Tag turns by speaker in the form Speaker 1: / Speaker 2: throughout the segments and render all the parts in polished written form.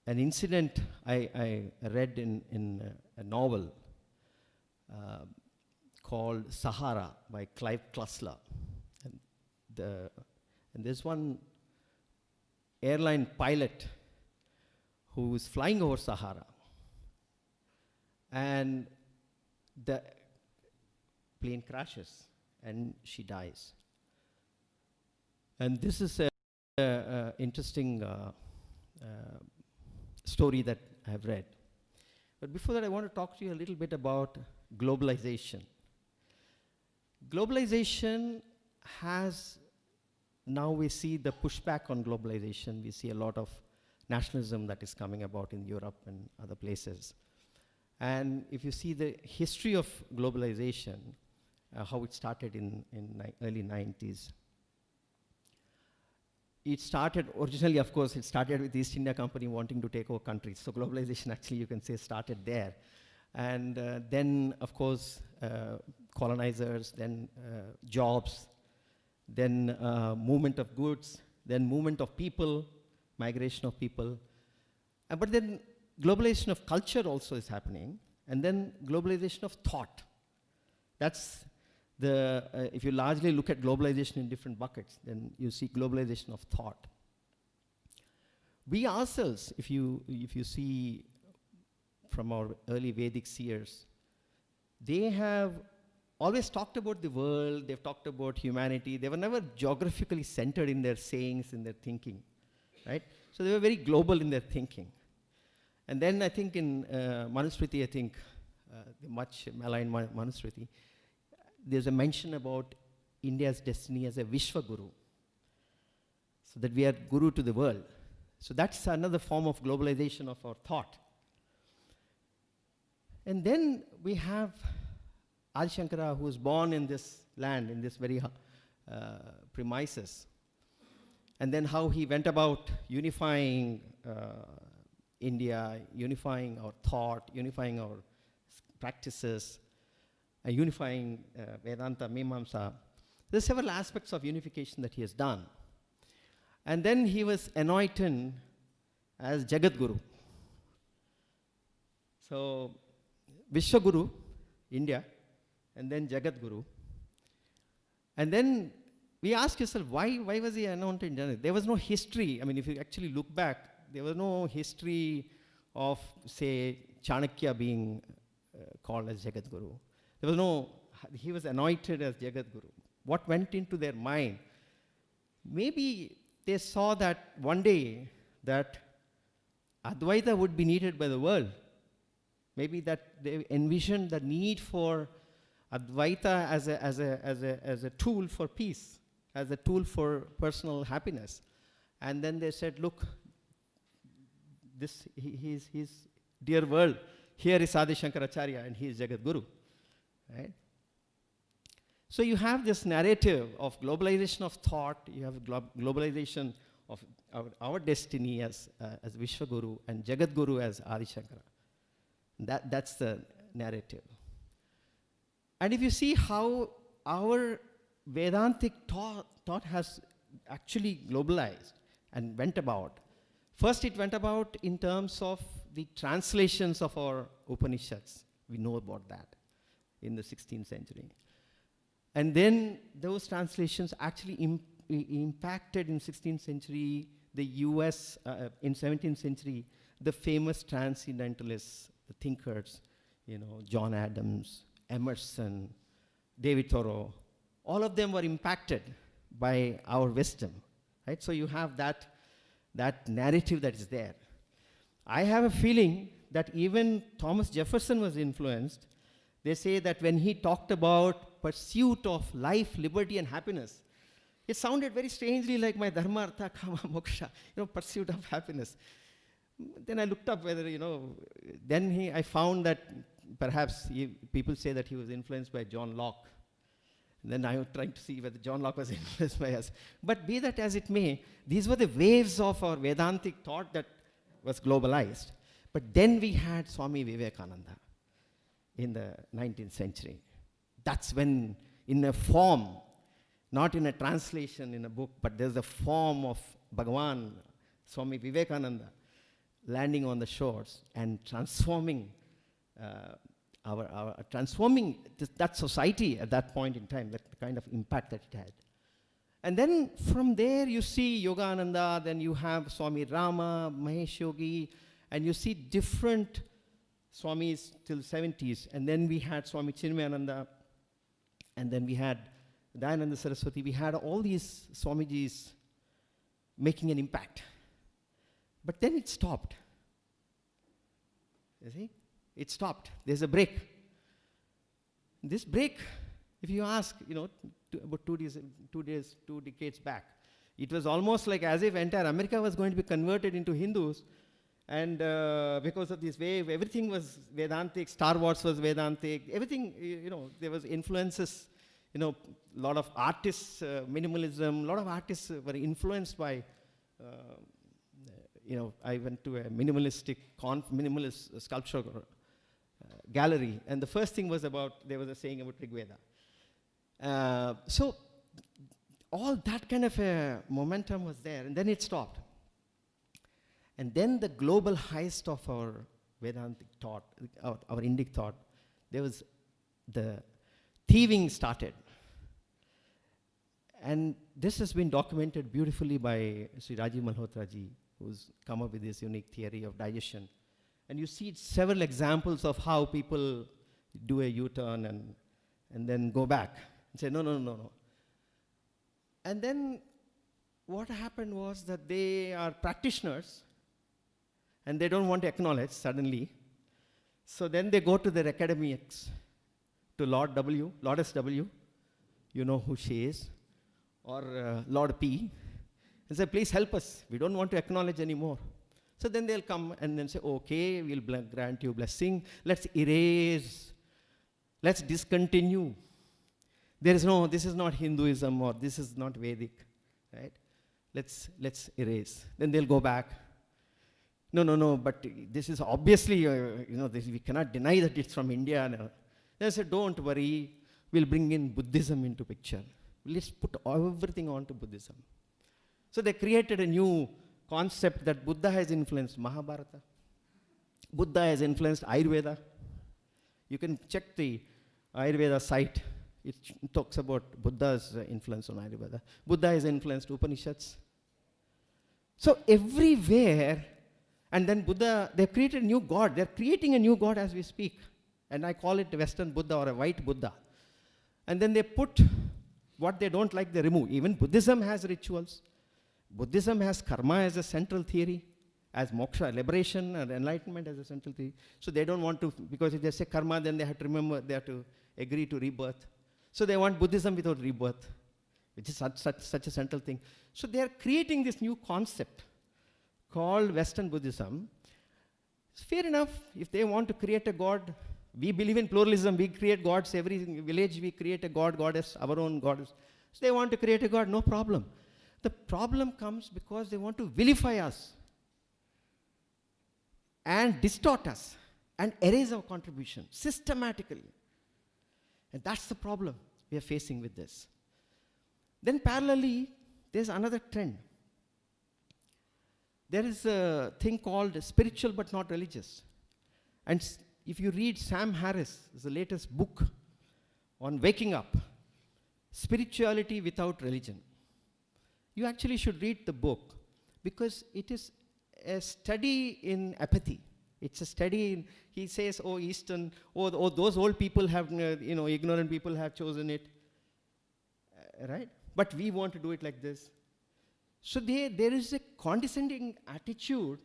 Speaker 1: an incident I read in a novel called Sahara by Clive Cussler. And there's one airline pilot who is flying over Sahara, and the plane crashes and she dies. And this is a interesting story that I have read. But before that, I want to talk to you a little bit about globalization. Globalization has, now we see the pushback on globalization. We see a lot of nationalism that is coming about in Europe and other places. And if you see the history of globalization, how it started in early 90s. It started, originally, of course, it started with the East India Company wanting to take over countries. So globalization actually, you can say, started there. And then, of course, colonizers, then jobs, then movement of goods, then movement of people, migration of people. But then globalization of culture also is happening, and then globalization of thought. That's the, if you largely look at globalization in different buckets, then you see globalization of thought. We ourselves, if you see from our early Vedic seers, they have always talked about the world, they've talked about humanity. They were never geographically centered in their sayings, in their thinking, right? So they were very global in their thinking. And then I think in Manusmriti, I think, the much maligned Manusmriti, there's a mention about India's destiny as a Vishwa Guru, so that we are Guru to the world. So that's another form of globalization of our thought. And then we have Adi Shankara, who was born in this land, in this very premises. And then how he went about unifying India, unifying our thought, unifying our practices, unifying Vedanta, Mimamsa. There are several aspects of unification that he has done. And then he was anointed as Jagat Guru. So, Vishwa Guru, India, and then Jagat Guru. And then we ask yourself, why was he anointed in Jagat? There was no history. I mean, if you actually look back, there was no history of, say, Chanakya being called as Jagat Guru. There was no, he was anointed as Jagat Guru. What went into their mind? Maybe they saw that one day that Advaita would be needed by the world. Maybe that they envisioned the need for Advaita as a tool for peace, as a tool for personal happiness. And then they said, look, his dear world, here is Adi Shankaracharya and he is Jagat Guru. Right? So you have this narrative of globalization of thought, you have globalization of our destiny as Vishwa Guru and Jagat Guru as Adi Shankara. That's the narrative. And if you see how our Vedantic thought has actually globalized and went about, first it went about in terms of the translations of our Upanishads. We know about that in the 16th century. And then those translations actually impacted in 16th century the US, in 17th century, the famous transcendentalists, the thinkers, John Adams, Emerson, David Thoreau, all of them were impacted by our wisdom, right? So you have that narrative that is there. I have a feeling that even Thomas Jefferson was influenced. They say that when he talked about pursuit of life, liberty, and happiness, it sounded very strangely like my dharma, artha, kama, moksha, pursuit of happiness. Then I looked up whether, then I found that perhaps people say that he was influenced by John Locke. And then I was trying to see whether John Locke was influenced by us. But be that as it may, these were the waves of our Vedantic thought that was globalized. But then we had Swami Vivekananda in the 19th century. That's when, in a form, not in a translation in a book, but there's a form of Bhagavan, Swami Vivekananda, landing on the shores and transforming transforming that society at that point in time, that kind of impact that it had. And then from there you see Yogananda, then you have Swami Rama, Mahesh Yogi, and you see different Swamis till 70s. And then we had Swami Chinmayananda, and then we had Dayananda Saraswati. We had all these Swamijis making an impact. But then it stopped. You see? It stopped. There's a break. This break, if you ask, about 2 decades back, it was almost like as if entire America was going to be converted into Hindus, and because of this wave, everything was Vedantic. Star Wars was Vedantic. Everything, there was influences. A lot of artists, minimalism. A lot of artists were influenced by. I went to a minimalist sculpture gallery, and the first thing was there was a saying about Rig Veda. So all that kind of a momentum was there, and then it stopped. And then the global heist of our Vedantic thought, our Indic thought, there was the thieving started. And this has been documented beautifully by Sri Rajiv Malhotra ji, who's come up with this unique theory of digestion. And you see several examples of how people do a U-turn and then go back and say, no. And then what happened was that they are practitioners and they don't want to acknowledge suddenly. So then they go to their academics, to Lord S.W., you know who she is, or Lord P, and say, please help us. We don't want to acknowledge anymore. So then they'll come and then say, okay, we'll grant you blessing. Let's erase. Let's discontinue. This is not Hinduism, or this is not Vedic, right? Let's erase. Then they'll go back. No, but this is obviously, we cannot deny that it's from India. No. They said, don't worry, we'll bring in Buddhism into picture. Let's put everything onto Buddhism. So they created a new concept that Buddha has influenced Mahabharata. Buddha has influenced Ayurveda. You can check the Ayurveda site. It talks about Buddha's influence on Ayurveda. Buddha has influenced Upanishads. So everywhere, and then Buddha, they've created a new God. They're creating a new God as we speak. And I call it Western Buddha or a white Buddha. And then they put what they don't like, they remove. Even Buddhism has rituals. Buddhism has karma as a central theory, as moksha, liberation and enlightenment as a central theory. So they don't want to, because if they say karma, then they have to agree to rebirth. So they want Buddhism without rebirth, which is such a central thing. So they are creating this new concept called Western Buddhism. It's fair enough if they want to create a God. We believe in pluralism. We create gods. Every village we create a god, goddess, our own goddess. So they want to create a God, no problem. The problem comes because they want to vilify us and distort us and erase our contribution systematically. And that's the problem we are facing with this. Then parallelly, there's another trend. There is a thing called spiritual but not religious. And if you read Sam Harris, the latest book on waking up, Spirituality Without Religion, you actually should read the book because it is a study in apathy. It's a study in, he says, Eastern, those old people have, ignorant people have chosen it, right? But we want to do it like this. So there is a condescending attitude,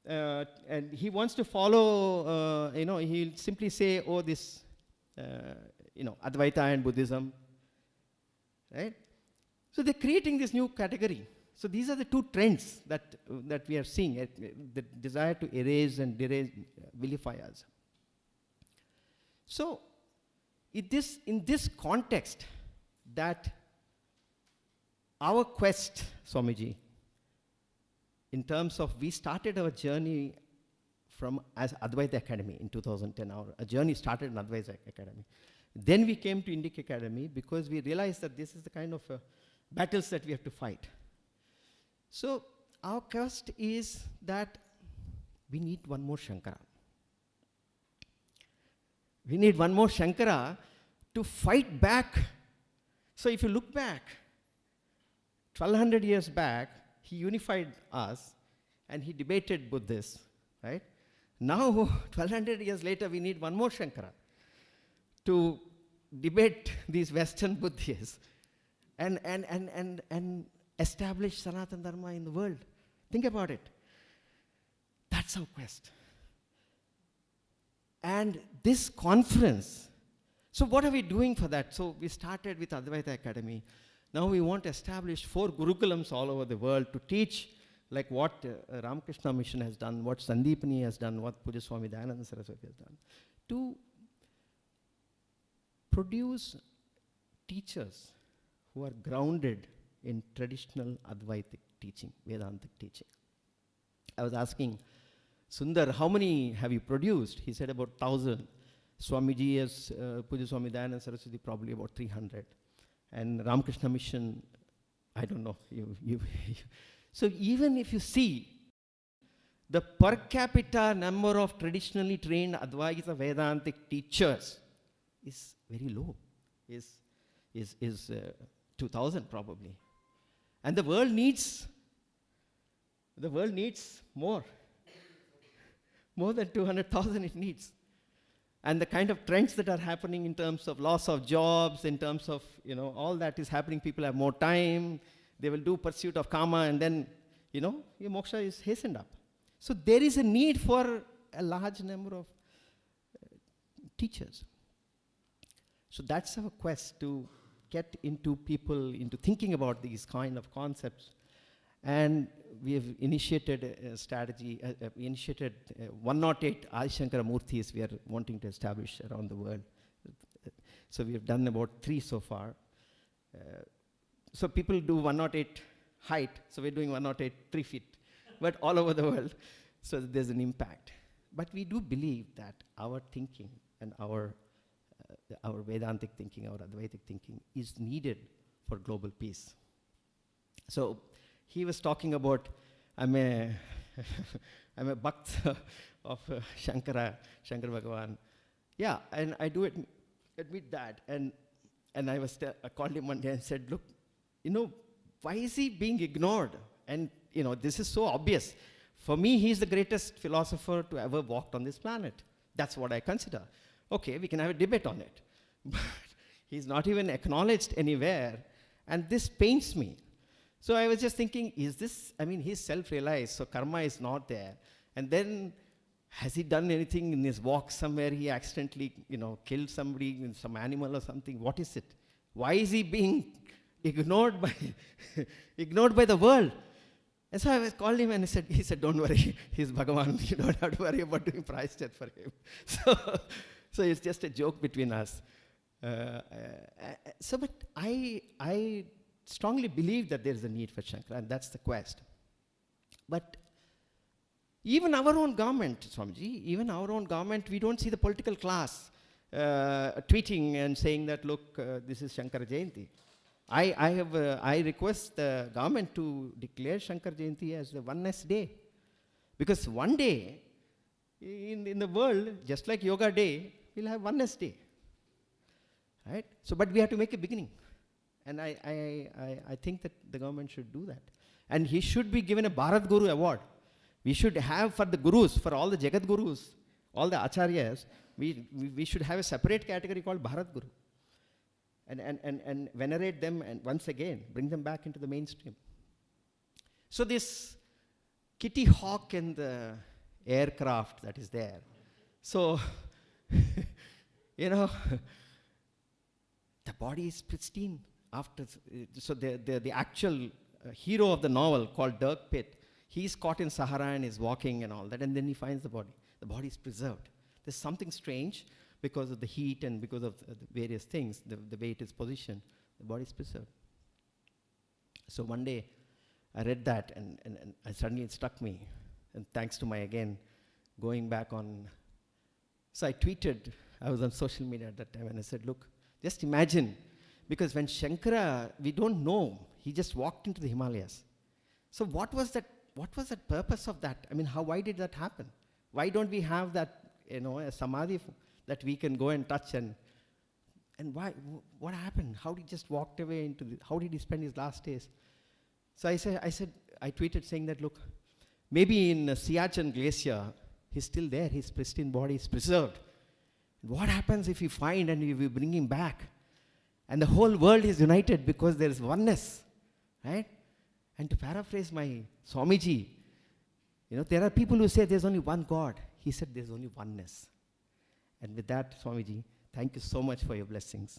Speaker 1: and he wants to follow, he'll simply say, this, Advaita and Buddhism, right? So they're creating this new category. So these are the two trends that we are seeing, the desire to erase and vilify us. So in this context, that our quest, Swamiji, in terms of we started our journey as Advaita Academy in 2010. A journey started in Advaita Academy. Then we came to Indic Academy because we realized that this is the kind of battles that we have to fight. So our quest is that we need one more Shankara. We need one more Shankara to fight back. So if you look back, 1200 years back, he unified us and he debated Buddhists, right? Now, 1200 years later, we need one more Shankara to debate these Western Buddhists and establish Sanatana Dharma in the world. Think about it. That's our quest. And this conference, so what are we doing for that? So we started with Advaita Academy. Now we want to establish 4 Gurukulams all over the world to teach like what Ramakrishna Mission has done, what Sandeepani has done, what Puja Swami Dayananda Saraswati has done, to produce teachers who are grounded in traditional Advaitic teaching, Vedantic teaching. I was asking Sundar, how many have you produced? He said about 1,000. Swamiji has, Puja Swami Dayananda Saraswati, probably about 300. And Ramakrishna Mission, I don't know. So even if you see, the per capita number of traditionally trained Advaita Vedantic teachers is very low, is 2,000 probably. And the world needs more. More than 200,000 it needs. And the kind of trends that are happening in terms of loss of jobs, in terms of, all that is happening, people have more time, they will do pursuit of karma, and then, your moksha is hastened up. So there is a need for a large number of teachers. So that's our quest, to get into people, into thinking about these kind of concepts. And we have initiated a strategy, we initiated 108 Adi Shankara Murthis we are wanting to establish around the world. So we have done about 3 so far. So people do 108 height, so we're doing 108 3 feet, but all over the world, so there's an impact. But we do believe that our thinking and our Vedantic thinking, our Advaitic thinking is needed for global peace. So he was talking about, I'm a bhakt of Shankara Bhagavan. Yeah, and I do admit that. And I called him one day and said, look, why is he being ignored? And, this is so obvious. For me, he's the greatest philosopher to ever walk on this planet. That's what I consider. Okay, we can have a debate on it. But he's not even acknowledged anywhere. And this pains me. So I was just thinking, he's self-realized, so karma is not there. And then, has he done anything in his walk somewhere? He accidentally, killed somebody, some animal or something. What is it? Why is he being ignored by the world? And so I called him and he said, don't worry, he's Bhagavan. You don't have to worry about doing prayashchit for him. So it's just a joke between us. But I strongly believe that there is a need for Shankara, and that's the quest. But even our own government, Swamiji, we don't see the political class tweeting and saying that, look, this is Shankara Jayanti. I request the government to declare Shankara Jayanti as the oneness day. Because one day in the world, just like Yoga Day, we'll have oneness day. Right? So, but we have to make a beginning. And I think that the government should do that. And he should be given a Bharat Guru award. We should have for the gurus, for all the Jagat Gurus, all the Acharyas, we should have a separate category called Bharat Guru. And venerate them and once again, bring them back into the mainstream. So this Kitty Hawk and the aircraft that is there. So, the body is pristine. So the actual hero of the novel called Dirk Pitt, he's caught in Sahara and is walking and all that, and then he finds the body. The body is preserved. There's something strange because of the heat and because of the various things, the way it is positioned, the body is preserved. So one day I read that and suddenly it struck me. And thanks to my, again, going back on, so I tweeted, I was on social media at that time, and I said, look, just imagine, because when Shankara, we don't know, he just walked into the Himalayas. So what was what was the purpose of that? I mean, why did that happen? Why don't we have that, a samadhi that we can go and touch and why, what happened? How did he just walked away into how did he spend his last days? So I tweeted saying that, look, maybe in Siachen Glacier, he's still there, his pristine body is preserved. What happens if we find and we bring him back? And the whole world is united because there is oneness, right? And to paraphrase my Swamiji, there are people who say there's only one God. He said there's only oneness. And with that, Swamiji, thank you so much for your blessings.